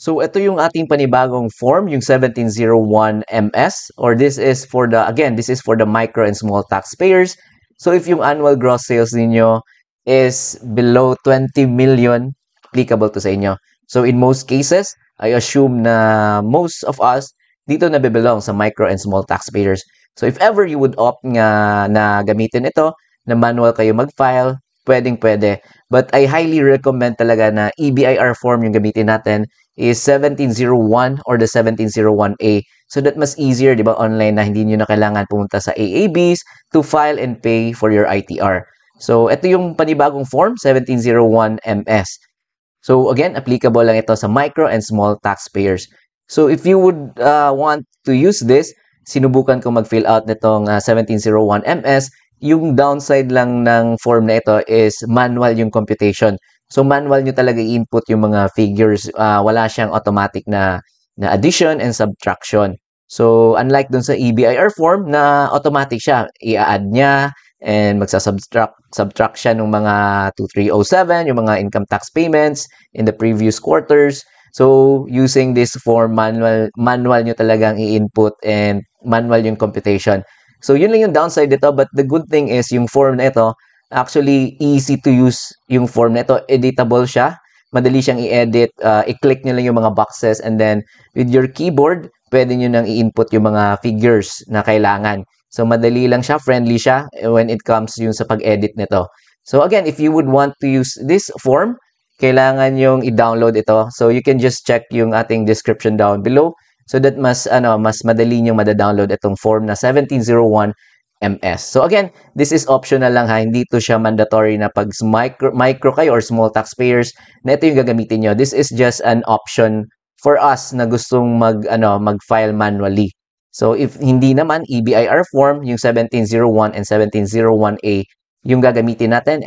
So ito yung ating panibagong form, yung 1701 MS, or this is for the, again, this is for the micro and small taxpayers. So if yung annual gross sales ninyo is below 20 million, applicable to sa inyo. So in most cases, I assume na most of us dito na bebelong sa micro and small taxpayers. So if ever you would opt nga na gamitin ito, na manual kayo mag-file, pwedeng-pwede. But I highly recommend talaga na EBIR form yung gamitin natin is 1701 or the 1701A. So that mas easier, di ba, online na hindi nyo na kailangan pumunta sa AABs to file and pay for your ITR. So ito yung panibagong form, 1701MS. So again, applicable lang ito sa micro and small taxpayers. So if you would want to use this, sinubukan ko mag-fill out nitong 1701MS. Yung downside lang ng form na ito is manual yung computation. So manual nyo talaga i-input yung mga figures. Wala siyang automatic na addition and subtraction. So unlike dun sa EBIR form na automatic siya, i-add niya and subtract siya ng mga 2307, yung mga income tax payments in the previous quarters. So using this form, manual nyo talagang i-input and manual yung computation. So yun lang yung downside nito, but the good thing is yung form na ito, actually easy to use yung form na ito, editable siya, madali siyang i-edit, i-click nyo lang yung mga boxes and then with your keyboard, pwede nyo nang i-input yung mga figures na kailangan. So madali lang siya, friendly siya when it comes yung sa pag-edit nito. So again, if you would want to use this form, kailangan yung i-download ito. So you can just check yung ating description down below so that mas madali niyo mada-download itong form na 1701MS. So again, this is optional lang ha, hindi to siya mandatory na pag micro kayo or small taxpayers na ito yung gagamitin niyo. This is just an option for us na gustong mag-file manually. So if hindi naman EBIR form, yung 1701 and 1701A yung gagamitin natin.